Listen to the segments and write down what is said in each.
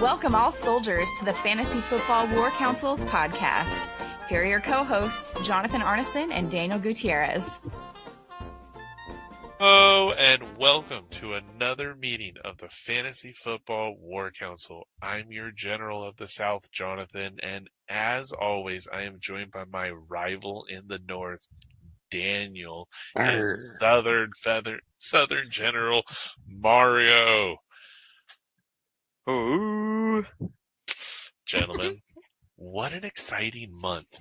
Welcome all soldiers to the Fantasy Football War Council's podcast. Here are your co-hosts, Jonathan Arneson and Daniel Gutierrez. Hello, and welcome to another meeting of the Fantasy Football War Council. I'm your General of the South, Jonathan, and as always, I am joined by my rival in the North, Daniel, and Southern General, Mario. Ooh. Gentlemen, what an exciting month.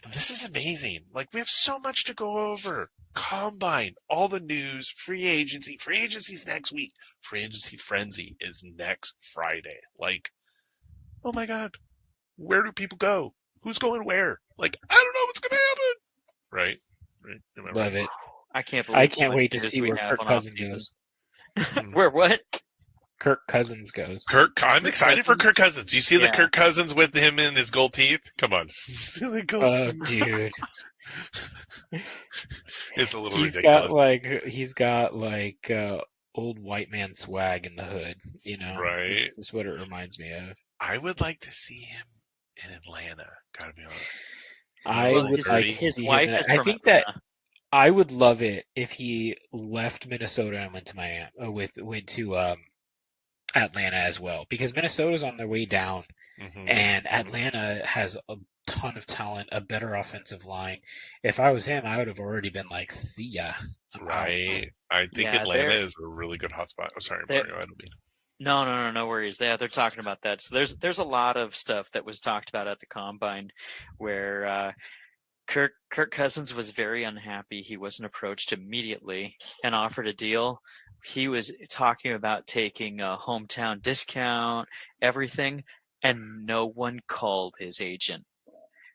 This is amazing. We have so much to go over. Combine, all the news, free agency. Free agency's next week. Free agency frenzy is next Friday. Oh my God. Where do people go? Who's going where? I don't know what's going to happen. Right? Am I Love right? it. I can't believe I can't wait to see where Kirk Cousins goes. Where what? Kirk Cousins goes. I'm excited for Kirk Cousins. You see the Yeah. Kirk Cousins with him in his gold teeth? Come on. See the gold teeth? Dude. It's a little ridiculous. He's got old white man swag in the hood, Right. That's what it reminds me of. I would like to see him in Atlanta, gotta be honest. I would like to his see wife him. is I from think Atlanta. that I would love it if he left Minnesota and went to Miami, went to Atlanta as well, because Minnesota's on their way down, and Atlanta has a ton of talent, a better offensive line. If I was him, I would have already been like, see ya. Right. I think Atlanta is a really good hotspot. Oh, sorry, Mario. I don't mean. No worries. They're talking about that. So there's a lot of stuff that was talked about at the Combine where Kirk Cousins was very unhappy. He wasn't approached immediately and offered a deal. He was talking about taking a hometown discount, everything, and no one called his agent.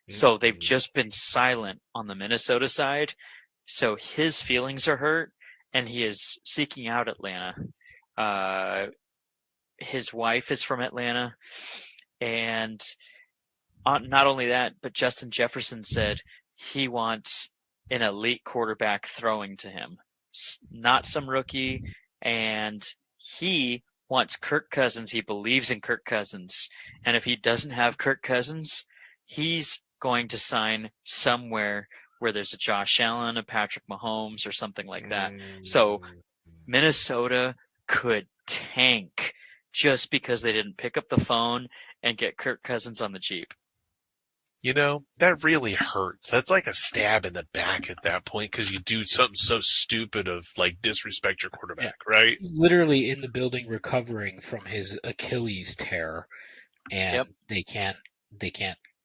So they've just been silent on the Minnesota side. So his feelings are hurt, and he is seeking out Atlanta. His wife is from Atlanta, and not only that, but Justin Jefferson said he wants an elite quarterback throwing to him, not some rookie, and he wants Kirk Cousins. He believes in Kirk Cousins, and if he doesn't have Kirk Cousins, he's going to sign somewhere where there's a Josh Allen, a Patrick Mahomes, or something like that. So Minnesota could tank just because they didn't pick up the phone and get Kirk Cousins on the Jeep. That really hurts. That's like a stab in the back at that point because you do something so stupid of disrespect your quarterback, right? He's literally in the building recovering from his Achilles tear, and they can't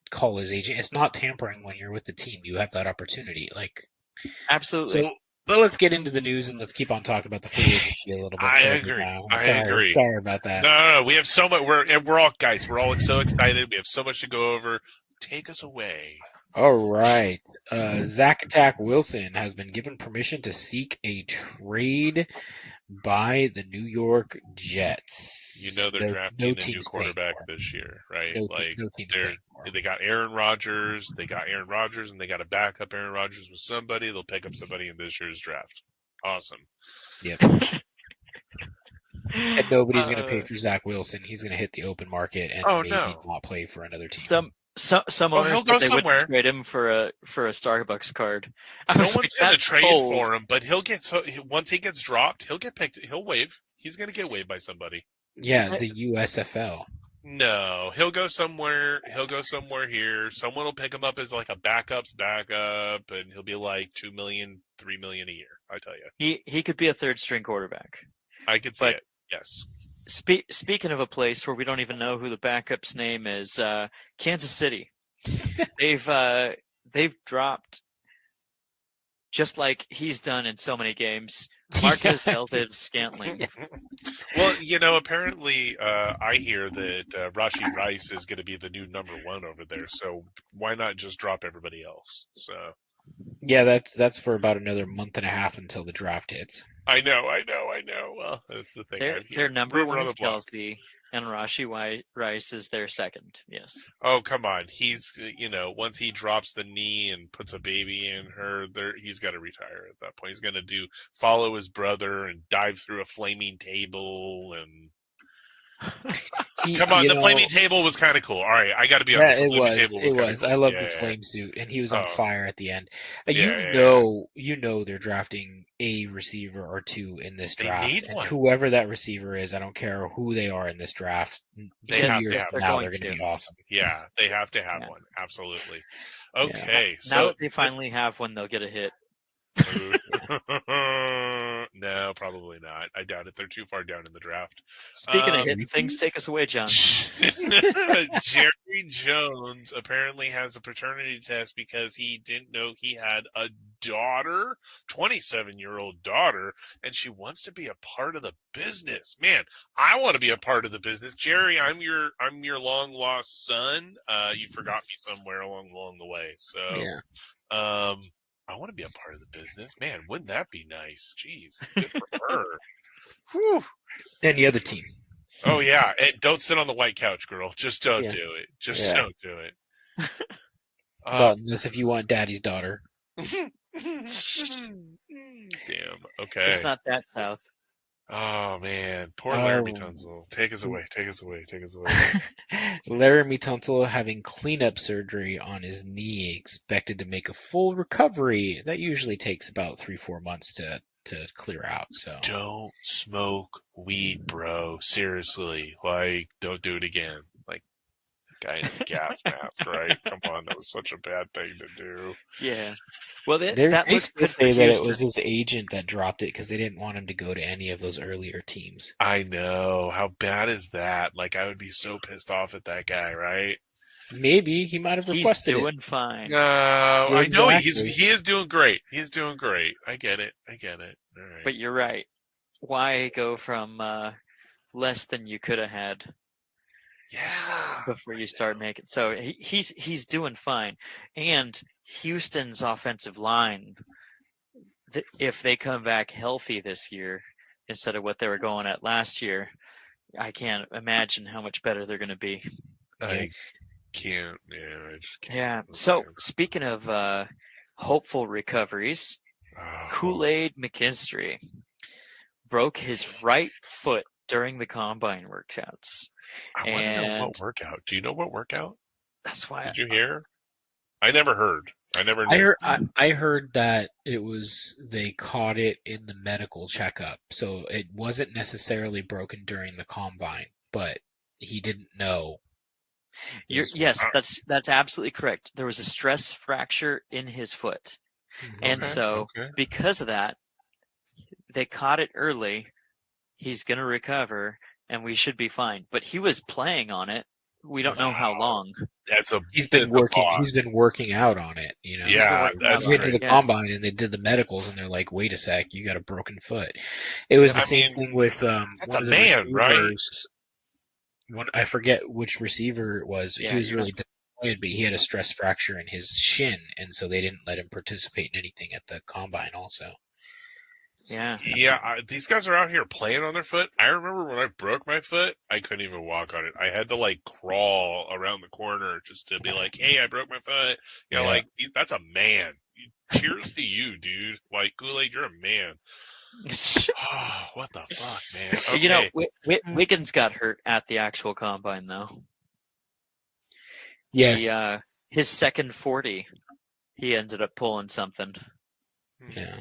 call his agent. It's not tampering when you're with the team. You have that opportunity. Absolutely. So, but let's get into the news and let's keep on talking about the free agency a little bit. I agree. I agree. Sorry about that. No. We have so much. We're all guys. We're all so excited. We have so much to go over. Take us away. All right. Zach Attack Wilson has been given permission to seek a trade by the New York Jets. They're drafting a new quarterback this year, right? They got Aaron Rodgers. They got Aaron Rodgers, and they got to back up Aaron Rodgers with somebody. They'll pick up somebody in this year's draft. Awesome. Yep. And nobody's going to pay for Zach Wilson. He's going to hit the open market and not play for another team. Some owners said they wouldn't trade him for a Starbucks card. No one's going to trade for him, but once he gets dropped, he'll get picked. He'll waive. He's going to get waived by somebody. Yeah, the USFL. No, he'll go somewhere. He'll go somewhere here. Someone will pick him up as a backup's backup, and he'll be $2 million, $3 million a year. I tell you, he could be a third string quarterback. I could see it. Yes. Speaking of a place where we don't even know who the backup's name is, Kansas City. They've dropped, just like he's done in so many games, Marquez Valdes-Scantling. Well, apparently I hear that Rashee Rice is going to be the new number one over there. So why not just drop everybody else? So. Yeah, that's for about another month and a half until the draft hits. I know. Well, that's the thing. Their number one is Kelsey, and Rashee Rice is their second. Yes. Oh, come on. He's, once he drops the knee and puts a baby in her, he's got to retire at that point. He's going to follow his brother and dive through a flaming table and Come on, you the know, flaming table was kind of cool. All right, I got to be yeah, honest. The it flaming was. table It was kind of was. cool. I love Yeah, the yeah, flame suit, and he was yeah. on Oh, fire at the end. yeah, yeah. You know, they're drafting a receiver or two in this They draft, need and one. whoever that receiver is, I don't care who they are in this draft. They 2 have to years have from they're now, going they're going to to. be awesome. Yeah, they have to have Yeah. one. Absolutely. Yeah. Okay, Now so that they finally have one, they'll get a hit. no, probably not. I doubt it. They're too far down in the draft. Speaking of hitting things, take us away, John. Jerry Jones apparently has a paternity test because he didn't know he had a daughter, 27-year-old daughter, and she wants to be a part of the business. Man, I want to be a part of the business. Jerry, I'm your long lost son. You forgot me somewhere along the way. So, Yeah. I want to be a part of the business. Man, wouldn't that be nice? Jeez, good for her. Whew. Any other team? Oh yeah, and don't sit on the white couch, girl. Just don't Yeah. do it. Just Yeah. don't do it. Well, unless if you want Daddy's daughter. Damn. Okay. It's not that south. Oh man, poor Laramie Tunsil. Take us away. Take us away. Take us away. Laramie Tunsil having cleanup surgery on his knee, expected to make a full recovery. That usually takes about 3-4 months to clear out. So Don't smoke weed, bro. Seriously, like, don't do it again. Like, the guy in his gas mask, right? Come on, that was such a bad thing to do. Yeah. Well, that they looks still good say for that it Houston. was his agent that dropped it because they didn't want him to go to any of those earlier teams. I know. How bad is that? Like, I would be so pissed off at that guy, right? Maybe he might have He's requested doing it. fine. No, I know Exactly. he is doing great. He's doing great. I get it. All right. But you're right. Why go from less than you could have had Yeah. before you start making? So he's doing fine. And Houston's offensive line, if they come back healthy this year instead of what they were going at last year, I can't imagine how much better they're going to be. I can't. Yeah, I just can't. Yeah. So speaking of hopeful recoveries, Kool-Aid McKinstry broke his right foot during the combine workouts. I want to know what workout. Do you know what workout? That's why. Did you hear? I never heard. I never knew. I heard that it was they caught it in the medical checkup, so it wasn't necessarily broken during the combine, but he didn't know. Yes, that's absolutely correct. There was a stress fracture in his foot, and so because of that, they caught it early. He's going to recover, and we should be fine. But he was playing on it. We don't know how long. He's been working out on it, you know. Yeah, that's went to the combine and they did the medicals and they're like, "Wait a sec, you got a broken foot." It was the same thing with that's one a of the man, receivers. Right? I forget which receiver it was. Yeah, he was really disappointed, but he had a stress fracture in his shin, and so they didn't let him participate in anything at the combine. Also. Yeah. These guys are out here playing on their foot. I remember when I broke my foot, I couldn't even walk on it. I had to like crawl around the corner just to be like, "Hey, I broke my foot." You know, like that's a man. Cheers to you, dude. Like Kool-Aid, you're a man. Oh, what the fuck, man? Okay. You know, Wiggins got hurt at the actual combine though. Yes. His second 40, he ended up pulling something. Yeah.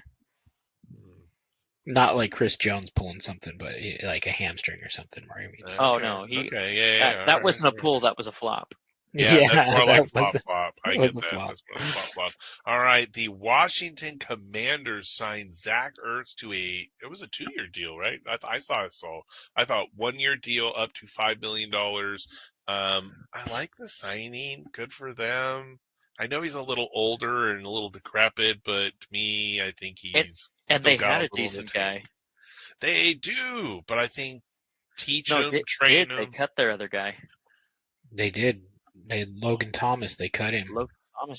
Not like Chris Jones pulling something, but like a hamstring or something. Right? Oh no, that wasn't a pull. That was a flop. Yeah, that's more like flop. I get that. That's more flop. All right, the Washington Commanders signed Zach Ertz to it was a 2-year deal, right? I thought 1-year deal up to $5 million. I like the signing. Good for them. I know he's a little older and a little decrepit, but to me, I think he's and still they got had a decent guy. They do, but I think train him. They cut their other guy. They did. Logan Thomas. They cut him.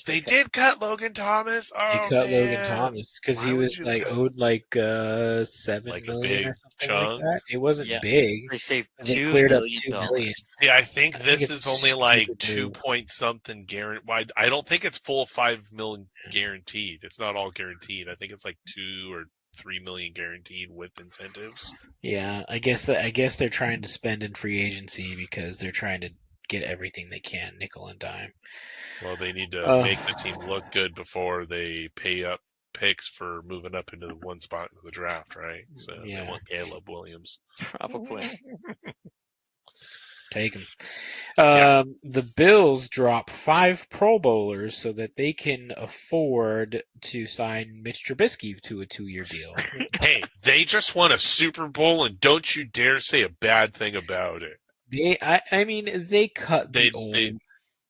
They did cut Logan Thomas. Oh, they cut Logan Thomas because he was owed like $7 million or something like that. It wasn't big. They saved they cleared up $2 million. See, I think this is only like 2 point something guaranteed. I don't think it's full $5 million guaranteed. It's not all guaranteed. I think it's like 2 or $3 million guaranteed with incentives. Yeah, I guess they're trying to spend in free agency because they're trying to get everything they can, nickel and dime. Well, they need to Uh, make the team look good before they pay up picks for moving up into the one spot in the draft, right? So they Yeah. want Caleb Williams. Probably. Take them. Yeah. The Bills drop 5 Pro Bowlers so that they can afford to sign Mitch Trubisky to a 2-year deal. Hey, they just won a Super Bowl, and don't you dare say a bad thing about it. I mean, they cut the old. They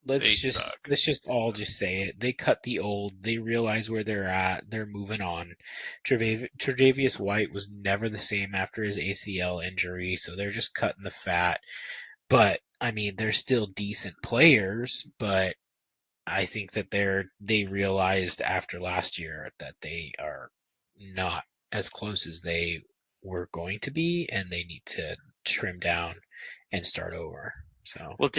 Let's suck. just all just say it. They cut the old. They realize where they're at. They're moving on. Tre'Davious White was never the same after his ACL injury, so they're just cutting the fat. But I mean, they're still decent players. But I think that they realized after last year that they are not as close as they were going to be, and they need to trim down and start over. So Well,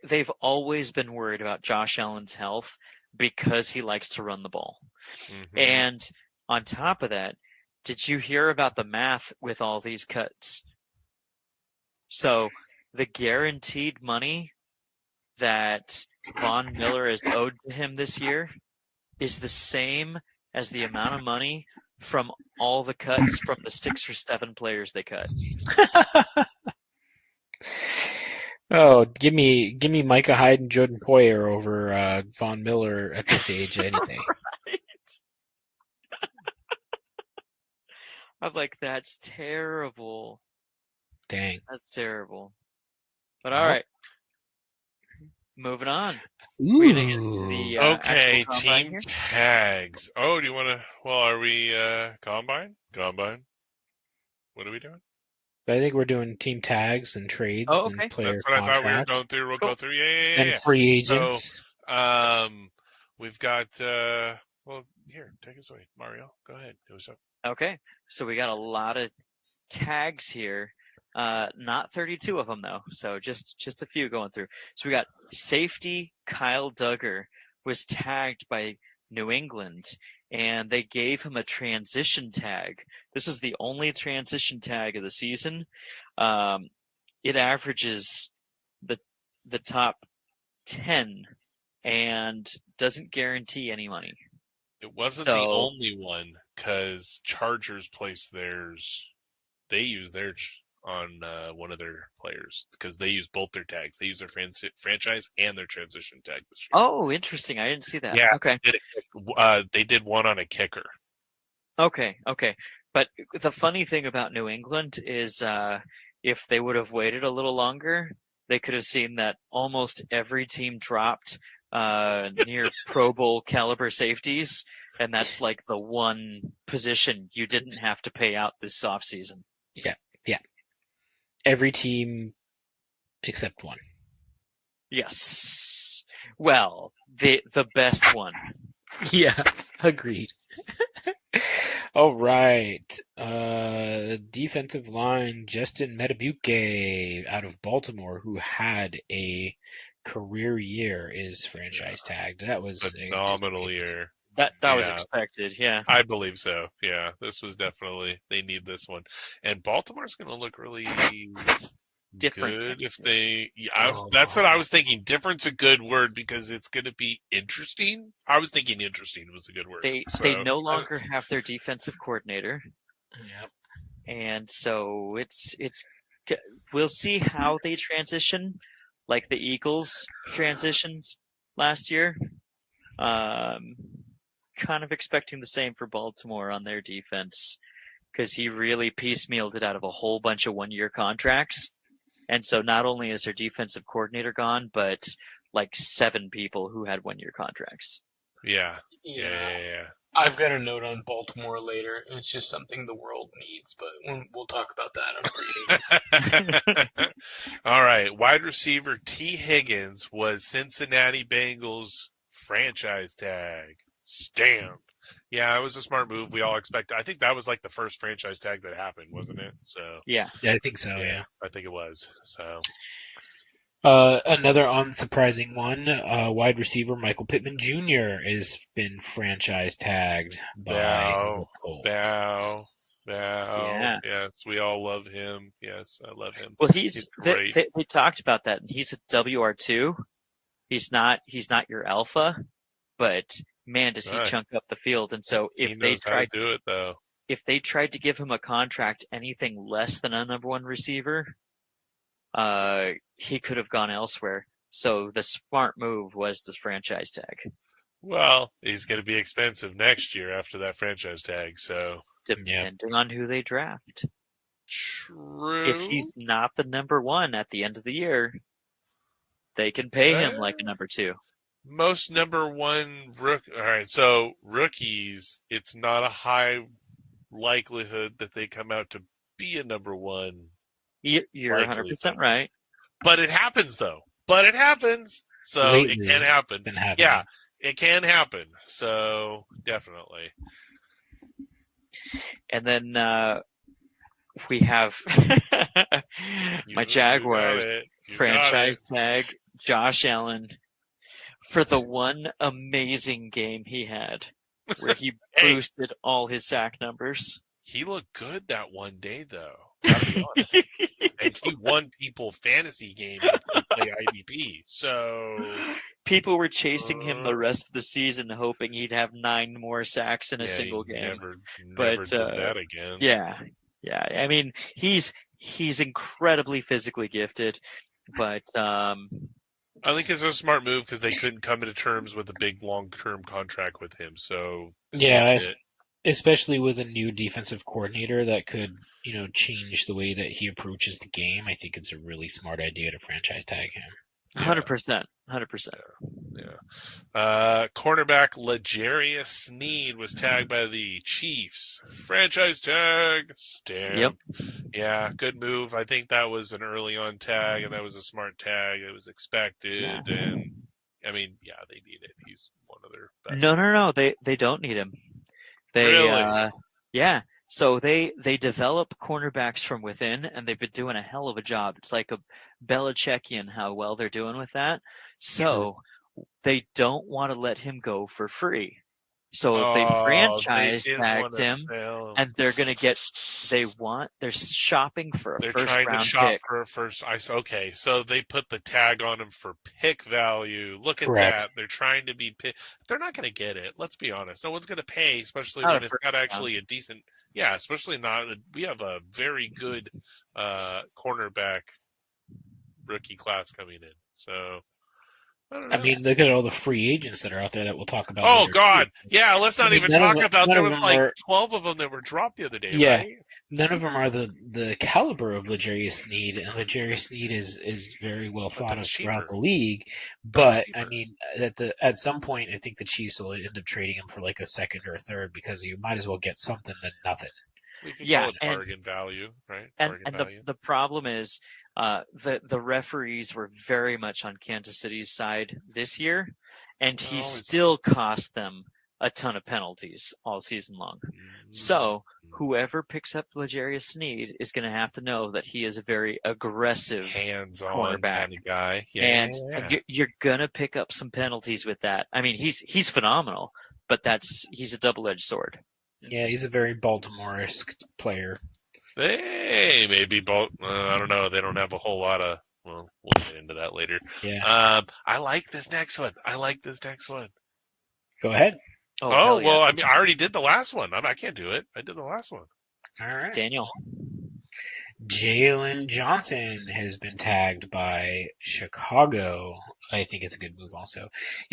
they've always been worried about Josh Allen's health because he likes to run the ball. Mm-hmm. And on top of that, did you hear about the math with all these cuts? So the guaranteed money that Von Miller is owed to him this year is the same as the amount of money from all the cuts from the 6 or 7 players they cut. Oh, give me Micah Hyde and Jordan Poyer over Von Miller at this age, anything. Right? I'm like, that's terrible. Dang. That's terrible. But all Well. right, moving on. We're gonna get into the Okay, actual combine team here. tags. Oh, do you want to? Well, are we combine? Combine. What are we doing? I think we're doing team tags and trades Oh, and okay. player That's what I thought we were contracts going through. We'll Cool. go through. Yeah. and free agents. So, we've got. Well, here, take us away, Mario. Go ahead. What's up? Okay, so we got a lot of tags here. Not 32 of them though, so just a few going through. So we got safety Kyle Duggar was tagged by New England, and they gave him a transition tag. This is the only transition tag of the season. It averages the top 10 and doesn't guarantee any money. It wasn't the only one because Chargers placed theirs. They used theirs on one of their players because they use both their tags. They use their franchise and their transition tag this year. Oh, interesting. I didn't see that. Yeah. Okay. They did one on a kicker. Okay. But the funny thing about New England is if they would have waited a little longer, they could have seen that almost every team dropped near Pro Bowl caliber safeties, and that's like the one position you didn't have to pay out this offseason. Yeah. Every team except one. Yes. Well, the best one. Yes, agreed. All right. Defensive line, Justin Metabuke out of Baltimore, who had a career year, is franchise tagged. That was phenomenal year. That was expected, yeah. I believe so. Yeah, this was definitely, they need this one. And Baltimore's going to look really different good if they. That's what I was thinking. Different's a good word because it's going to be interesting. I was thinking interesting was a good word. They no longer have their defensive coordinator. Yep. And so we'll see how they transition, like the Eagles transitions last year. Kind of expecting the same for Baltimore on their defense because he really piecemealed it out of a whole bunch of one-year contracts. And so not only is their defensive coordinator gone, but like 7 people who had one-year contracts. Yeah. I've got a note on Baltimore later. It's just something the world needs, but we'll talk about that on free agents. All right. Wide receiver T. Higgins was Cincinnati Bengals franchise tag. Stamp. Yeah, it was a smart move. We all expect. I think that was like the first franchise tag that happened, wasn't it? So yeah, I think so. Yeah. I think it was. So Another unsurprising one, wide receiver Michael Pittman Jr. has been franchise tagged by the Colts. Bow. Yeah. Yes, we all love him. Yes, I love him. Well, He's great. they talked about that. He's a WR2. He's not your alpha, but man, does he Right. chunk up the field. And so He knows how to do it, though. if they tried to give him a contract anything less than a number one receiver, he could have gone elsewhere. So the smart move was the franchise tag. Well, he's going to be expensive next year after that franchise tag, so. Depending on who they draft. True. If he's not the number one at the end of the year, they can pay him like a number two. Most number one all right, so rookies, it's not a high likelihood that they come out to be a number one. You're 100% right. But it happens, though. It happens. So Lately, it can happen. Yeah, it can happen. So definitely. And then we have my Jaguars franchise tag, Josh Allen, for the one amazing game he had where he boosted all his sack numbers. He looked good that one day, though. Gotta be honest. And he won people fantasy games if they play IDP. So people were chasing him the rest of the season, hoping he'd have 9 more sacks in a single game. Never did that again. Yeah. I mean, he's incredibly physically gifted, but I think it's a smart move because they couldn't come to terms with a big long-term contract with him. So especially with a new defensive coordinator that could, change the way that he approaches the game. I think it's a really smart idea to franchise tag him. 100%. Yeah. Cornerback L'Jarius Sneed was tagged by the Chiefs. Franchise tag. Stamp. Yep. Yeah, good move. I think that was an early on tag, and that was a smart tag. It was expected, and I mean, they need it. He's one of their best. No. They don't need him. Really? So they develop cornerbacks from within, and they've been doing a hell of a job. It's like a Belichickian how well they're doing with that. So they don't want to let him go for free. So if they franchise tagged him, and they're going to get, they're shopping for a first round pick. They're trying to shop for a first. Okay, so they put the tag on him for pick value. Look at that. They're trying to be pick. They're not going to get it. Let's be honest. No one's going to pay, especially when it's got actually a decent. Yeah, especially not. We have a very good cornerback rookie class coming in. So. I mean, look at all the free agents that are out there that we'll talk about. Oh, God. Yeah, let's not even talk about. There was like 12 of them that were dropped the other day, right? None of them are the caliber of L'Jarius Sneed, and L'Jarius Sneed is very well thought of throughout the league. But I mean, at some point, I think the Chiefs will end up trading him for like a second or a third because you might as well get something than nothing. We can call it bargain value, right? The problem is the referees were very much on Kansas City's side this year, and he still cost them a ton of penalties all season long. Mm-hmm. So whoever picks up L'Jarius Sneed is going to have to know that he is a very aggressive hands-on kind of guy. And you're going to pick up some penalties with that. I mean, he's phenomenal, but he's a double-edged sword. Yeah, he's a very Baltimore-esque player. They maybe I don't know. They don't have a whole lot of. Well, we'll get into that later. Yeah. I like this next one. Go ahead. Oh well, I mean, I already did the last one. I can't do it. I did the last one. All right. Daniel. Jalen Johnson has been tagged by Chicago. I think it's a good move also.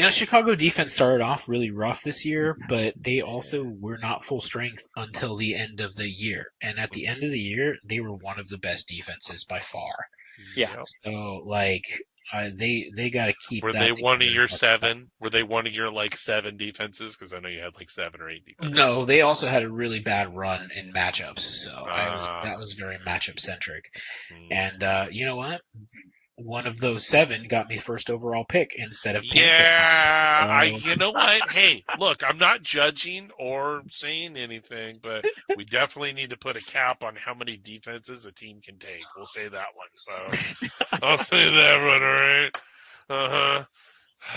Chicago defense started off really rough this year, but they also were not full strength until the end of the year. And at the end of the year, they were one of the best defenses by far. Yeah. So, they got to keep Were that. They one of your 7? Were they one of your, 7 defenses? Because I know you had, 7 or 8 defenses. No, they also had a really bad run in matchups. So that was very matchup-centric. And you know what? One of those 7 got me first overall pick instead of Pancake. Yeah, You know what? Hey, look, I'm not judging or saying anything, but we definitely need to put a cap on how many defenses a team can take. We'll say that one. So I'll say that one. All right. Uh huh.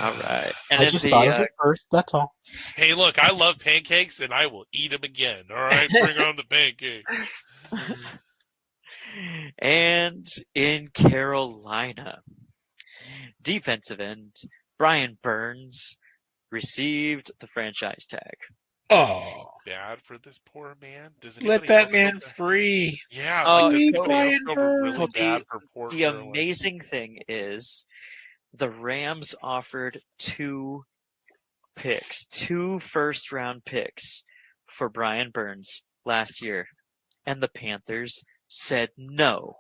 All right. And I then just thought of it first. That's all. Hey, look, I love pancakes, and I will eat them again. All right, bring on the pancakes. and in Carolina, defensive end Brian Burns received the franchise tag. Oh, Bad for this poor man. Does let anybody that else man feel bad? free. Yeah, Oh, like does Free anybody else Brian feel Burns. really So bad for poor the Carolina? amazing thing is the Rams offered 2 first-round picks for Brian Burns last year, and the Panthers said no.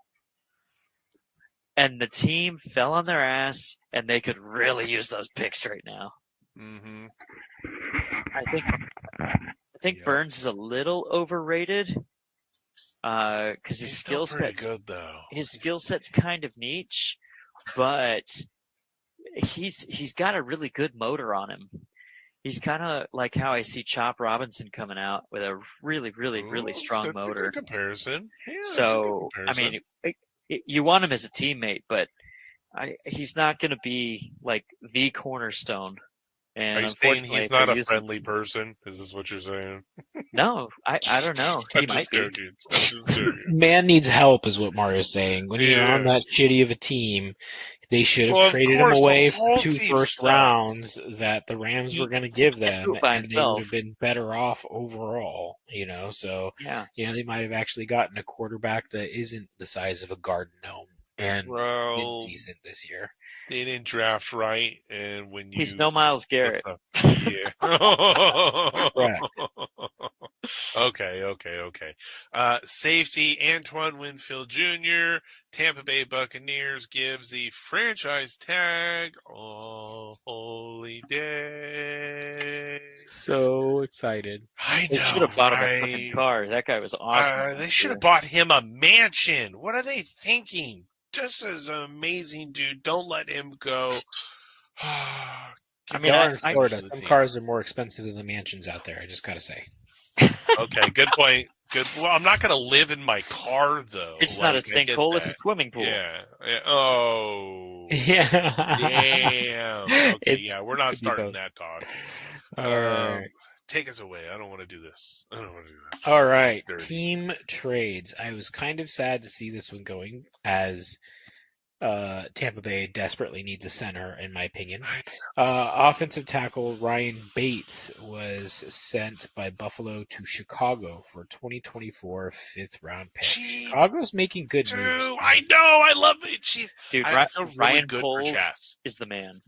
And the team fell on their ass, and they could really use those picks right now. Mm-hmm. I think Yep. Burns is a little overrated because his He's still skill pretty set's good though. his skill set's kind of niche, but he's got a really good motor on him. He's kind of like how I see Chop Robinson coming out with a really, really, really strong That's motor. a good comparison. Yeah, So, I mean, you want him as a teammate, but he's not going to be like the cornerstone. And are you saying unfortunately, he's not a friendly person? Is this what you're saying? No, I don't know. He I'm might just be. joking. I'm just joking. Man needs help, is what Mario's saying. When you're on Yeah. that shitty of a team, they should have Well, of traded him course, the away for whole 2 team first sucks. rounds that the Rams were going to give can't do them, it by and they would himself. have been better off overall. So Yeah. they might have actually gotten a quarterback that isn't the size of a garden gnome and been decent this year. They didn't draft right, and when you He's no Myles Garrett. Yeah. Correct. Okay. Safety Antoine Winfield Jr. Tampa Bay Buccaneers gives the franchise tag. Oh, holy day! So excited. I know. They should have bought him a fucking car. That guy was awesome. They should have bought him a mansion. What are they thinking? This is an amazing dude. Don't let him go. They are in Florida. Some cars are more expensive than the mansions out there. I just gotta say. Okay, good point. Good. Well, I'm not gonna live in my car though. It's not a sinkhole; it's a swimming pool. Yeah. Oh. Yeah. Damn. Okay. Yeah, we're not starting that talk. All right. Take us away. I don't want to do this. All right. Team trades. I was kind of sad to see this one going, as Tampa Bay desperately needs a center, in my opinion. Offensive tackle Ryan Bates was sent by Buffalo to Chicago for 2024 5th-round pick. Chicago's making good moves. I know. I love it. Dude, Ryan Poles is the man.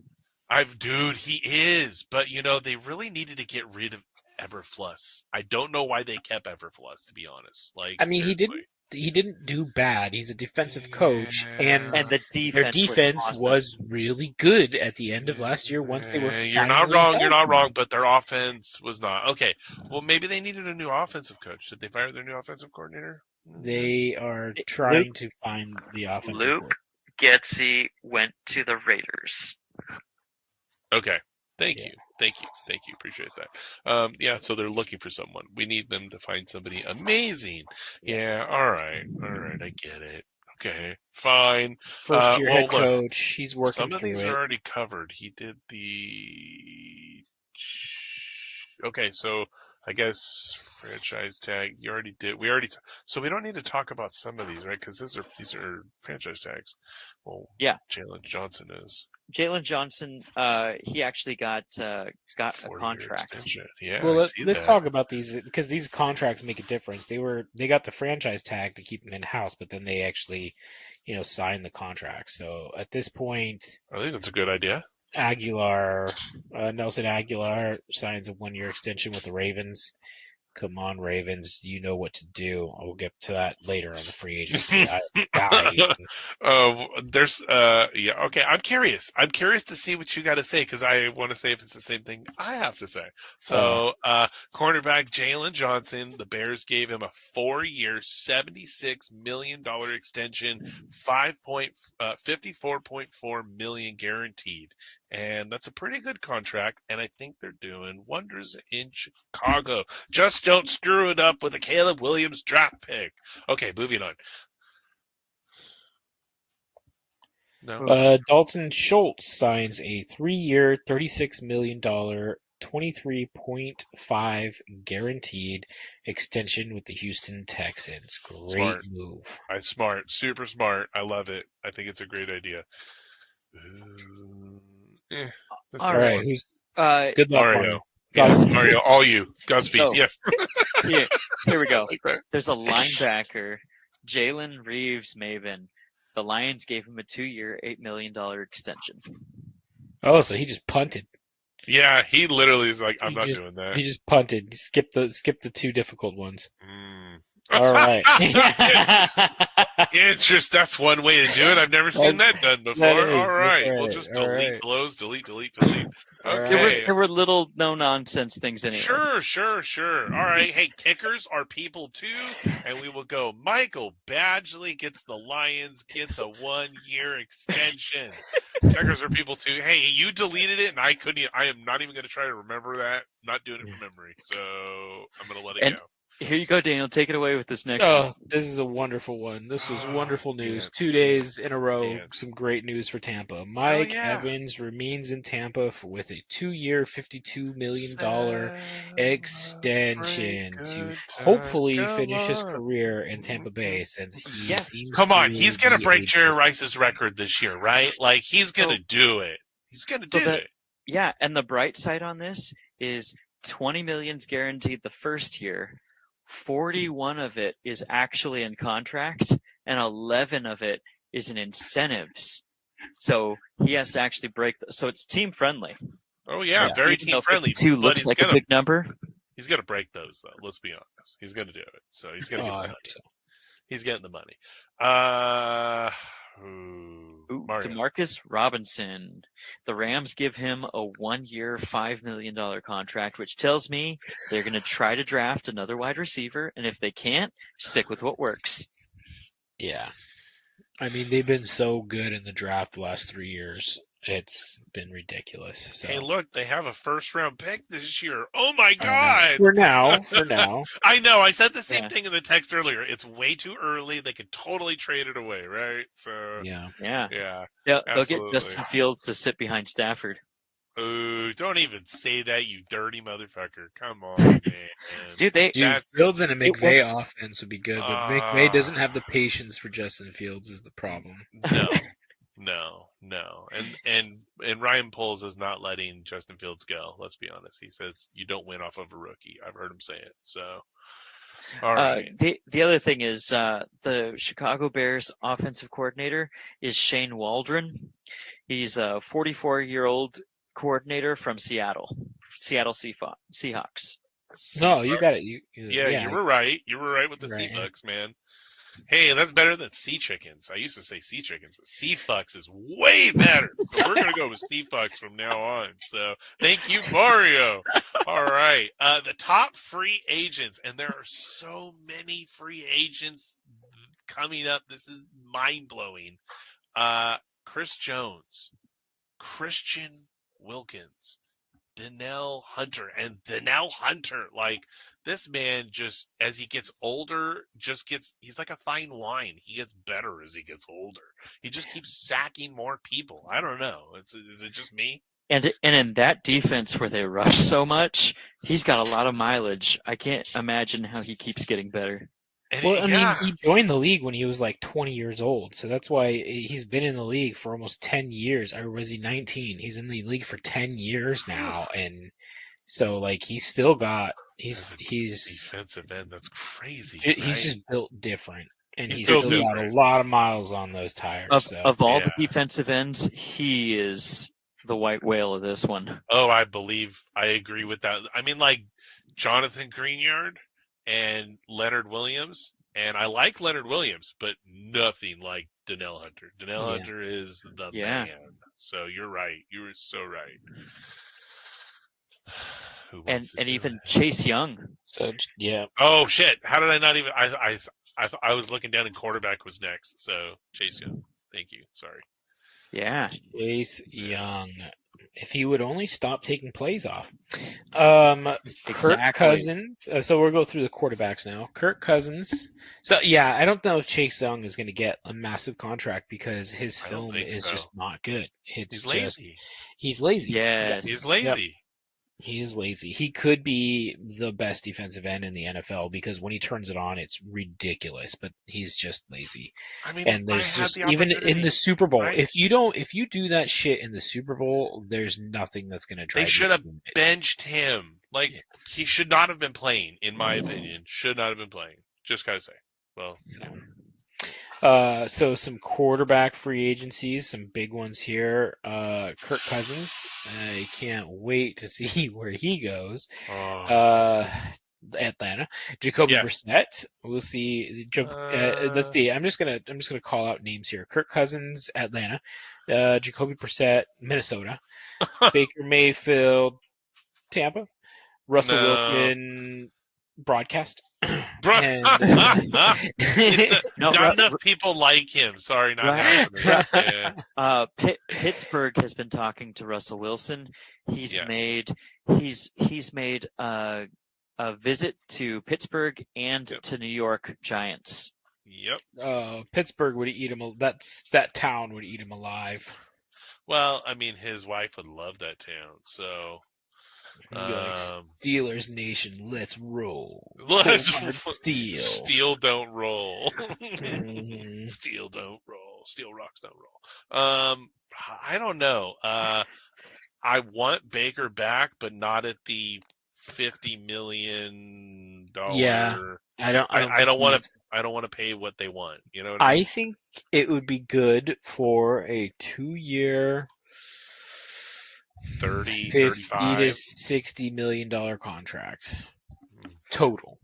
Dude, he is. But, they really needed to get rid of Eberflus. I don't know why they kept Eberflus, to be honest. I mean, seriously. He didn't do bad. He's a defensive coach, and the their defense was really good at the end of last year once they were You're not wrong. You're not wrong, but their offense was not. Okay, well, maybe they needed a new offensive coach. Did they fire their new offensive coordinator? They are trying to find the offensive Luke Getsy went to the Raiders. Okay. Thank you. Appreciate that. So they're looking for someone. We need them to find somebody amazing. Yeah. All right. I get it. Okay. Fine. First year head coach. He's working. Some of these are already covered. He did the. Okay. So I guess franchise tag. You already did. So we don't need to talk about some of these, right? Because these are franchise tags. Well, yeah. Jalen Johnson is. Jalen Johnson, he actually got a contract. Extension. Yeah. Well, let's talk about these, because these contracts make a difference. They got the franchise tag to keep him in house, but then they actually, signed the contract. So at this point, I think that's a good idea. Nelson Aguilar signs a 1-year extension with the Ravens. Come on, Ravens. You know what to do. We'll get to that later on the free agency. Okay. I'm curious. I'm curious to see what you got to say, because I want to say if it's the same thing I have to say. So, cornerback Jalen Johnson, the Bears gave him a 4-year, $76 million extension, $54.4 million guaranteed. And that's a pretty good contract, and I think they're doing wonders in Chicago. Just don't screw it up with a Caleb Williams draft pick. Okay, moving on. No. Dalton Schultz signs a 3-year, $36 million, 23.5 guaranteed extension with the Houston Texans. Great Smart. move. Smart. Super smart. I love it. I think it's a great idea. All right. Who's good luck, Mario. Yes, Mario, all you. Godspeed. Oh. Yes. Here we go. Like that. There's a linebacker, Jalen Reeves-Maybin. The Lions gave him a 2-year, $8 million extension. Oh, so he just punted. Yeah, he literally is like, I'm not doing that. He just punted. Skip the two difficult ones. Mm. All right. Interest. That's one way to do it. I've never seen that done before. All right. We'll just delete those. Delete. Okay. There were little no-nonsense things anyway. Sure. All right. Hey, kickers are people too, and we will go. Michael Badgley gets the Lions, gets a 1-year extension. Kickers are people too. Hey, you deleted it, and I am not even going to try to remember that. I'm not doing it from memory, so I'm going to let it go. Here you go, Daniel. Take it away with this next one. This is a wonderful one. This was wonderful news. 2 days in a row, some great news for Tampa. Mike Evans remains in Tampa with a 2-year, $52 million extension to hopefully finish his career in Tampa Bay, since he seems Come on, to he's going to be break Jerry Rice's record this year, right? Like, he's going to do it. He's going to do it. Yeah, and the bright side on this is $20 million guaranteed the first year. 41 of it is actually in contract, and 11 of it is in incentives. So he has to actually break. So it's team friendly. Oh yeah, very team friendly. 2 looks like a big number. He's gonna break those though. Let's be honest. He's gonna do it. So he's gonna get the money. He's getting the money. Demarcus Robinson. The Rams give him a 1-year, $5 million contract, which tells me they're going to try to draft another wide receiver, and if they can't, stick with what works. Yeah. I mean, they've been so good in the draft the last 3 years. It's been ridiculous. So. Hey, look, they have a first-round pick this year. Oh, my God. For now. I know. I said the same thing in the text earlier. It's way too early. They could totally trade it away, right? So Yeah. They'll get Justin Fields to sit behind Stafford. Oh, don't even say that, you dirty motherfucker. Come on, man. Dude, Fields in a McVay offense would be good, but McVay doesn't have the patience for Justin Fields is the problem. No. And Ryan Poles is not letting Justin Fields go. Let's be honest. He says you don't win off of a rookie. I've heard him say it. So, all right. The other thing is the Chicago Bears offensive coordinator is Shane Waldron. He's a 44-year-old coordinator from Seattle Seahawks. No, you got it. You were right. You were right with the Seahawks, man. Hey, that's better than Sea Chickens. I used to say Sea Chickens, but Seafucks is way better. So we're going to go with Seafucks from now on. So thank you, Mario. All right. The top free agents, and there are so many free agents coming up. This is mind-blowing. Chris Jones, Christian Wilkins, Danielle Hunter, like, this man just, as he gets older, he's like a fine wine. He gets better as he gets older. He just keeps sacking more people. I don't know. Is it just me? And in that defense where they rush so much, he's got a lot of mileage. I can't imagine how he keeps getting better. Well, I mean, he joined the league when he was like 20 years old, so that's why he's been in the league for almost 10 years. Or was he 19? He's in the league for 10 years now, and so like he's still got he's defensive end. That's crazy. He's just built different, and he's still got a lot of miles on those tires. Of all the defensive ends, he is the white whale of this one. Oh, I agree with that. I mean, like Jonathan Greenyard and Leonard Williams, and I like Leonard Williams, but nothing like Danielle Hunter. Danielle Hunter is the man. So you're right. You were so right. And even Chase Young. So yeah. Oh shit! How did I not even? I was looking down and quarterback was next. So Chase Young. Thank you. Sorry. Yeah. Chase Young. If he would only stop taking plays off. Kirk Exactly. Cousins. So we'll go through the quarterbacks now. Kirk Cousins. So yeah, I don't know if Chase Young is going to get a massive contract because his I don't film think is so. just not good. It's He's just lazy. he's lazy. Yes. He's Yep. lazy. He is lazy. He could be the best defensive end in the NFL because when he turns it on, it's ridiculous. But he's just lazy. I mean, And if there's I had just the even in opportunity, the Super Bowl, right? if you do that shit in the Super Bowl, there's nothing that's gonna drive They should you have to win it. benched him. Like, he should not have been playing, in my Mm-hmm. opinion. Should not have been playing. Just gotta say. Well, So some quarterback free agencies, some big ones here. Kirk Cousins, I can't wait to see where he goes. Atlanta. Jacoby Yes. Brissett. We'll see. Let's see. I'm just gonna call out names here. Kirk Cousins, Atlanta. Jacoby Brissett, Minnesota. Baker Mayfield, Tampa. Russell No. Wilson, broadcast. Bro, And No, not enough people like him. Sorry, not happening. Yeah. Pittsburgh has been talking to Russell Wilson. He's Yes. made a visit to Pittsburgh and Yep. to New York Giants. Yep. Pittsburgh would eat him. That town would eat him alive. Well, I mean, his wife would love that town. So, He'd be like, Steelers Nation, let's roll. let's Steel. Steel don't roll. Mhm. Steel don't roll. Steel rocks don't roll. I don't know. I want Baker back, but not at the $50 million. Yeah, I don't want to pay what they want. You know what I mean? I think it would be good for a 2-year, 30, 50 35. to $60 million contract total.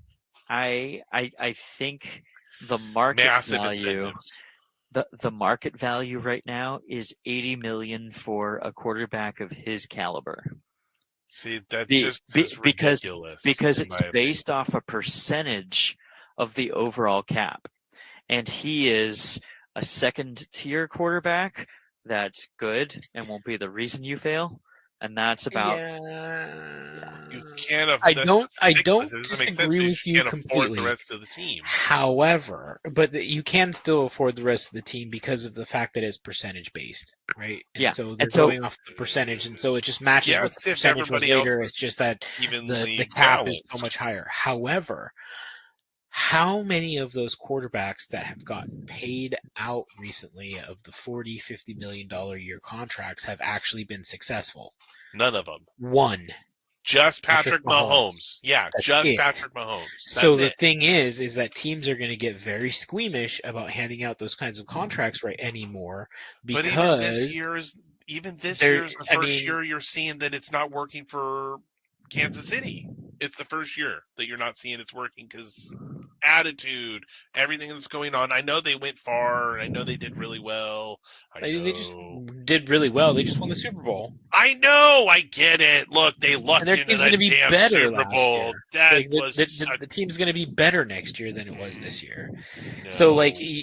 I think the market Massive value incentives. the market value right now is $80 million for a quarterback of his caliber. See, that just is ridiculous. Because it's based off a percentage of the overall cap. And he is a second-tier quarterback that's good and won't be the reason you fail. And that's about. You can't. I don't disagree disagree with you can't completely. afford the rest of the team. However, but you can still afford the rest of the team because of the fact that it's percentage based, right? And Yeah. so they're going off the percentage, and so it just matches what the percentage was later. It's just that the cap is so much higher. However, how many of those quarterbacks that have gotten paid out recently of the $40, $50 million a year contracts have actually been successful? None of them. One. Just Patrick Mahomes. Yeah, That's just it. Patrick Mahomes. So the thing is that teams are going to get very squeamish about handing out those kinds of contracts right anymore because even this year is the first year you're seeing that it's not working for Kansas City. It's the first year that you're not seeing it's working because attitude, everything that's going on. I know they went far. I know they did really well. They just did really well. They just won the Super Bowl. I know. I get it. Look, they lucked into that damn Super Bowl. The team's going to be better next year than it was this year. No. So,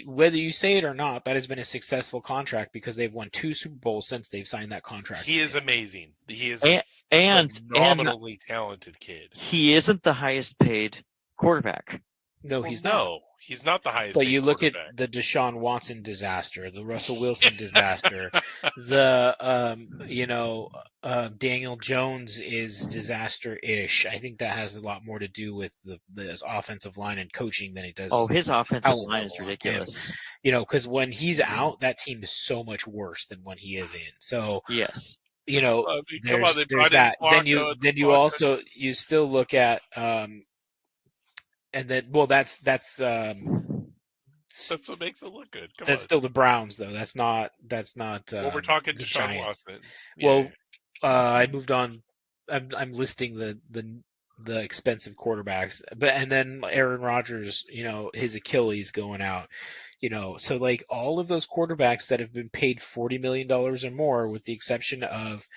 whether you say it or not, that has been a successful contract because they've won 2 Super Bowls since they've signed that contract. He is amazing. He is a phenomenally talented kid. He isn't the highest paid quarterback. No, he's not. No, he's not the highest. But you look at the Deshaun Watson disaster, the Russell Wilson disaster, the Daniel Jones is disaster-ish. I think that has a lot more to do with the offensive line and coaching than it does. Oh, his offensive line is ridiculous. Because when he's out, that team is so much worse than when he is in. So yes. There's that. Then you still look at and then that's what makes it look good. That's still the Browns though. That's not. Well, we're talking Deshaun Watson. Yeah. Well, I moved on. I'm listing the expensive quarterbacks, and then Aaron Rodgers. His Achilles going out. So all of those quarterbacks that have been paid $40 million or more, with the exception of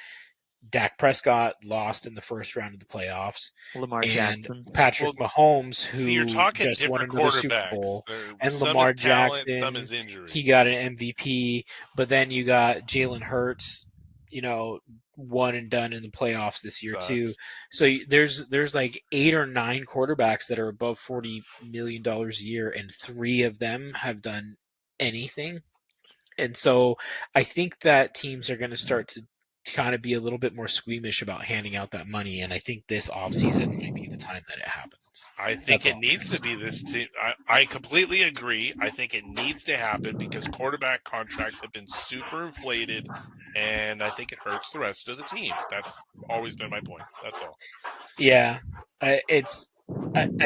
Dak Prescott lost in the first round of the playoffs, Lamar and Jackson. Patrick Mahomes, who See, you're talking just won different another Super quarterbacks. Bowl, There- and some Lamar is talent, Jackson, some is injury. he got an MVP, but then you got Jalen Hurts, one and done in the playoffs this year Sucks. too. So there's like 8 or 9 quarterbacks that are above $40 million a year, and 3 of them have done anything. And so I think that teams are going to start to kind of be a little bit more squeamish about handing out that money, and I think this offseason might be the time that it happens. I think That's it all. needs to be this team. I completely agree. I think it needs to happen because quarterback contracts have been super inflated, and I think it hurts the rest of the team. That's always been my point. That's all. Yeah, I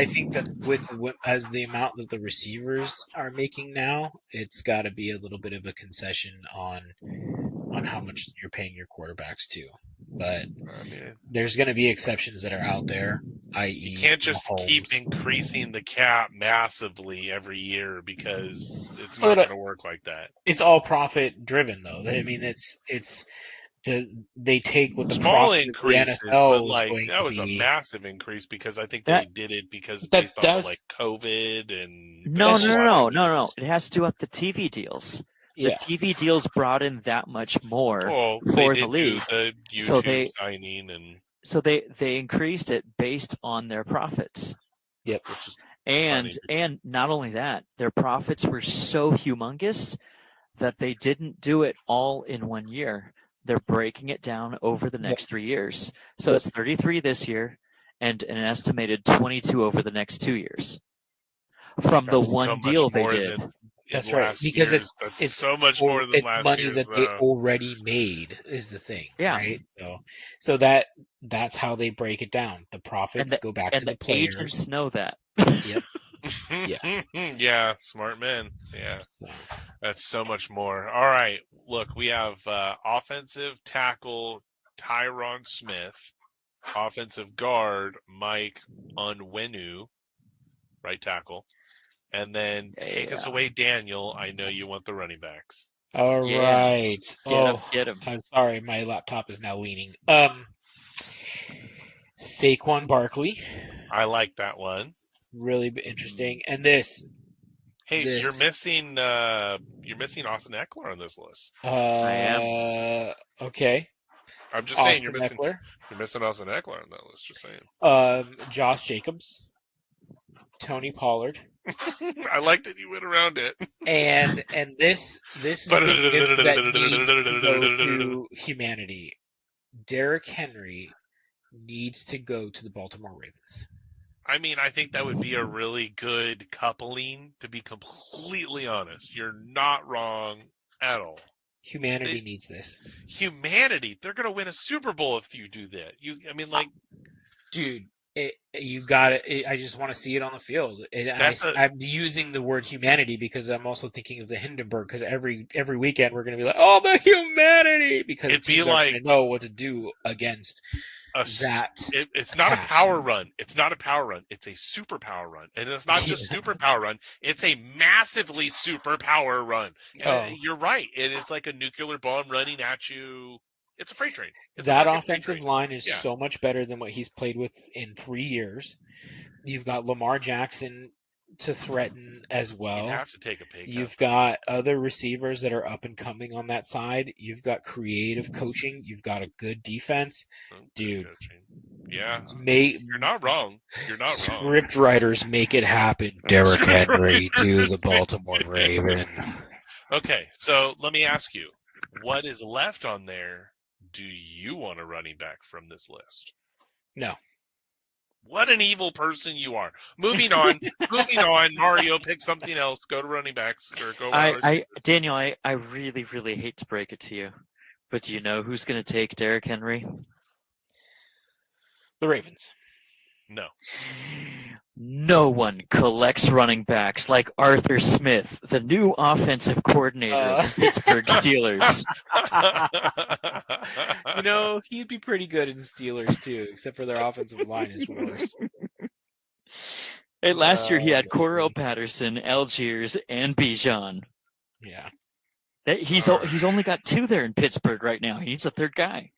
think that as the amount that the receivers are making now, it's got to be a little bit of a concession on how much you're paying your quarterbacks too. But I mean, there's going to be exceptions that are out there, i.e., you can't just Mahomes. keep increasing the cap massively every year because it's not going to work like that. It's all profit driven, though. I mean, they take what the Small profit increases, of the NFL but is like going that to was a be. massive increase because I think That- they did it because that based on does- like COVID and No. It has to do with the TV deals. Yeah. The TV deals brought in that much more Well, they for did the league. do the So YouTube signing and So they increased it based on their profits. Yep. which is And funny. and not only that, their profits were so humongous that they didn't do it all in 1 year. They're breaking it down over the next 3 years. So it's 33 this year and an estimated 22 over the next 2 years. From the That's one so much deal they more did. than That's in right, last because year's. That's so much more than it's last money year's. that they already made is the thing, Yeah. right? So that's how they break it down. The profits go back to the players. Agents know that. Yep. Yeah, smart men. Yeah, So, that's so much more. All right, look, we have offensive tackle Tyron Smith, offensive guard Mike Onwenu, right tackle, and then take us away, Daniel. I know you want the running backs. all right. Get him. I'm sorry, my laptop is now leaning. Saquon Barkley, I like that one. really interesting. And this, Hey, This- you're missing Austin Eckler on this list. I am. Okay. I'm just saying Austin Eckler, you're missing Austin Eckler on that list. Just saying. Josh Jacobs, Tony Pollard, I like that you went around it. and this is the gift that needs to go to humanity. Derrick Henry needs to go to the Baltimore Ravens. I mean, I think that would be a really good coupling, to be completely honest. You're not wrong at all. Humanity needs this. Humanity, they're going to win a Super Bowl if you do that. Dude, you got it. I just want to see it on the field. I'm using the word humanity because I'm also thinking of the Hindenburg, because every weekend we're going to be like, oh, the humanity, because teams aren't going to know what to do against that. It's not a power run. It's not a power run. It's a super power run. And it's not just super power run. It's a massively super power run. You're right. It is like a nuclear bomb running at you. It's a freight train. That offensive line is so much better than what he's played with in 3 years. You've got Lamar Jackson to threaten as well. You have to take a pay cut. You've got other receivers that are up and coming on that side. You've got creative coaching. You've got a good defense. Dude. Yeah. You're not wrong. Script writers, make it happen. Derrick Henry to the Baltimore Ravens. Okay, so let me ask you, what is left on there? Do you want a running back from this list? No. What an evil person you are. Moving on. Mario, pick something else. Go to running backs or go. Daniel, I really, really hate to break it to you, but do you know who's going to take Derrick Henry? The Ravens. No. No one collects running backs like Arthur Smith, the new offensive coordinator of the Pittsburgh Steelers. He'd be pretty good in Steelers too, except for their offensive line is worse. Hey, last year he had Cordell Patterson, Algiers, and Bijan. Yeah. He's only got 2 there in Pittsburgh right now. He needs a third guy.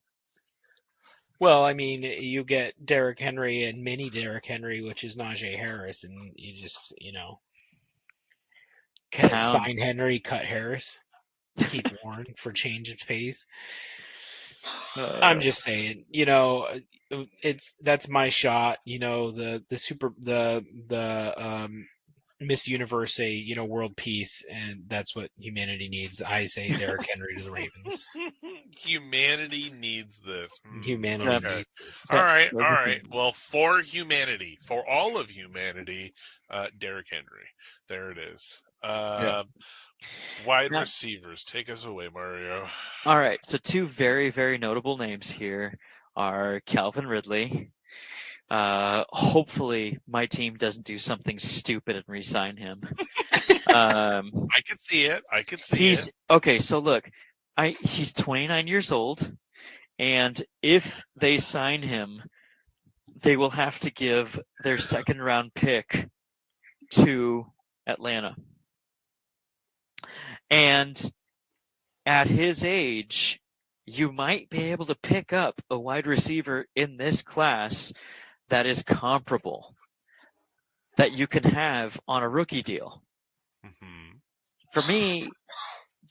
Well, I mean, you get Derrick Henry and mini Derrick Henry, which is Najee Harris, and you just, Pound. sign Henry, cut Harris, keep Warren for change of pace. I'm just saying, that's my shot. The Miss Universe say, world peace, and that's what humanity needs. I say Derrick Henry to the Ravens. Humanity needs this. Humanity Okay. needs it. All right. Well, for humanity, for all of humanity, Derrick Henry. There it is. Wide Now- receivers, take us away, Mario. All right, so two very, very notable names here are Calvin Ridley. Hopefully, my team doesn't do something stupid and re-sign him. I could see it. Okay. So look, he's 29 years old, and if they sign him, they will have to give their second round pick to Atlanta. And at his age, you might be able to pick up a wide receiver in this class that is comparable, that you can have on a rookie deal. Mm-hmm. For me,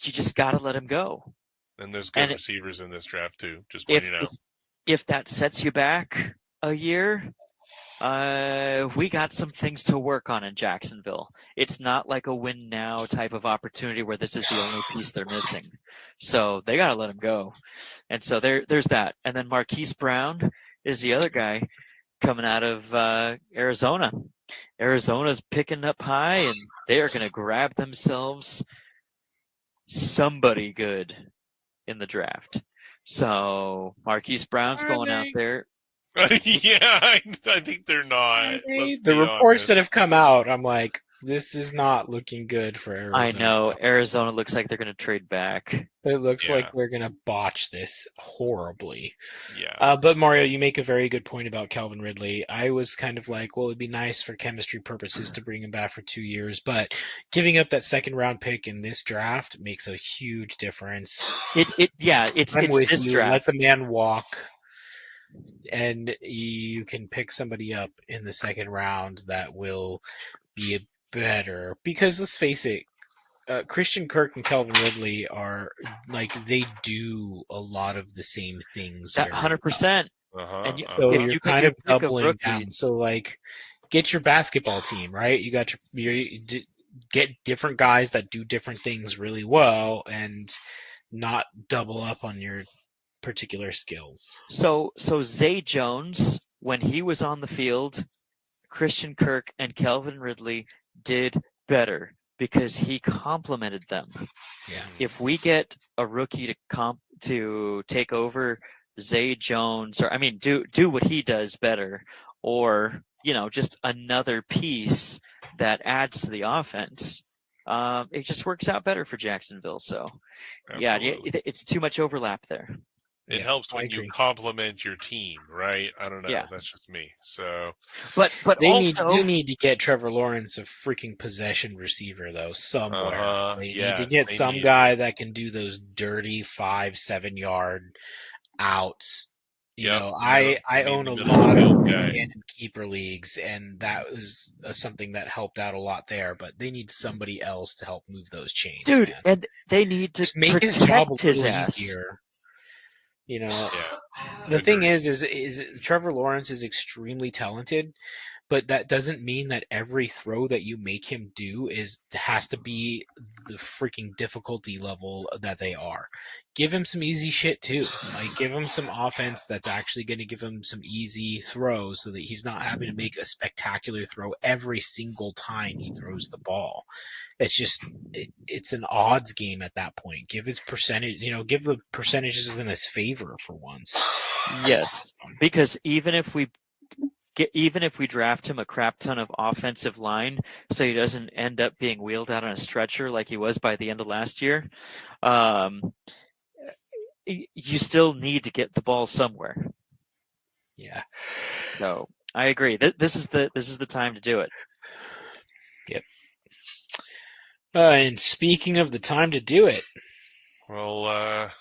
you just got to let him go. And there's good receivers in this draft too, just pointing out. If that sets you back a year, we got some things to work on in Jacksonville. It's not like a win now type of opportunity where this is the only piece they're missing. So they got to let him go. And so there's that. And then Marquise Brown is the other guy coming out of Arizona. Arizona's picking up high, and they are going to grab themselves somebody good in the draft. So Marquise Brown's going out there. Yeah, I think they're not. The reports that have come out, I'm like, this is not looking good for Arizona. I know. Arizona looks like they're going to trade back. It looks like they're going to botch this horribly. Yeah. But Mario, you make a very good point about Calvin Ridley. I was kind of like, well, it'd be nice for chemistry purposes to bring him back for 2 years, but giving up that second round pick in this draft makes a huge difference. It's with this you. draft. Let the man walk, and you can pick somebody up in the second round that will be better. Because let's face it, Christian Kirk and Calvin Ridley are they do a lot of the same things. 100%. And so you're kind of doubling down. So get your basketball team, right? You got get different guys that do different things really well, and not double up on your particular skills. So Zay Jones, when he was on the field, Christian Kirk and Calvin Ridley did better because he complemented them. Yeah. If we get a rookie to take over Zay Jones, or do what he does better, or just another piece that adds to the offense, it just works out better for Jacksonville. So, it's too much overlap there. It helps when you complement your team, right? I don't know. Yeah. That's just me. So, but you need to get Trevor Lawrence a freaking possession receiver though somewhere. They need to get some guy that can do those dirty 5-7 yard outs. I own a lot of in keeper leagues, and that was something that helped out a lot there. But they need somebody else to help move those chains, dude. man. And they need to just make his job a little ass. easier. The thing is Trevor Lawrence is extremely talented, but that doesn't mean that every throw that you make him do has to be the freaking difficulty level that they are. Give him some easy shit too. Give him some offense that's actually going to give him some easy throws so that he's not having to make a spectacular throw every single time he throws the ball. It's just it's an odds game at that point. Give his percentage, give the percentages in his favor for once. Yes, because even if we draft him a crap ton of offensive line, so he doesn't end up being wheeled out on a stretcher like he was by the end of last year, you still need to get the ball somewhere. Yeah. So I agree. This is the time to do it. Yep. And speaking of the time to do it, well,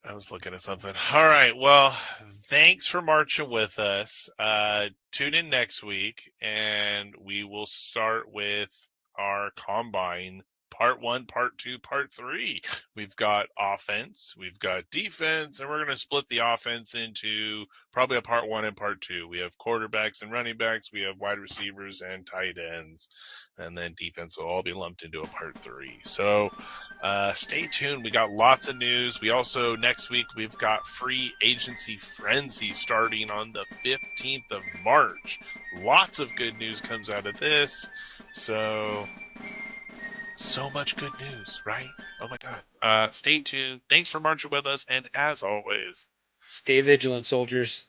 I was looking at something. All right. Well, thanks for marching with us. Tune in next week, and we will start with our combine part 1, part 2, part 3. We've got offense, we've got defense, and we're going to split the offense into probably a part 1 and part 2. We have quarterbacks and running backs, we have wide receivers and tight ends, and then defense will all be lumped into a part 3. So stay tuned. We got lots of news. We also, next week, we've got free agency frenzy starting on the 15th of March. Lots of good news comes out of this. So much good news, right? Oh my God. Stay tuned. Thanks for marching with us. And as always, Stay vigilant, soldiers.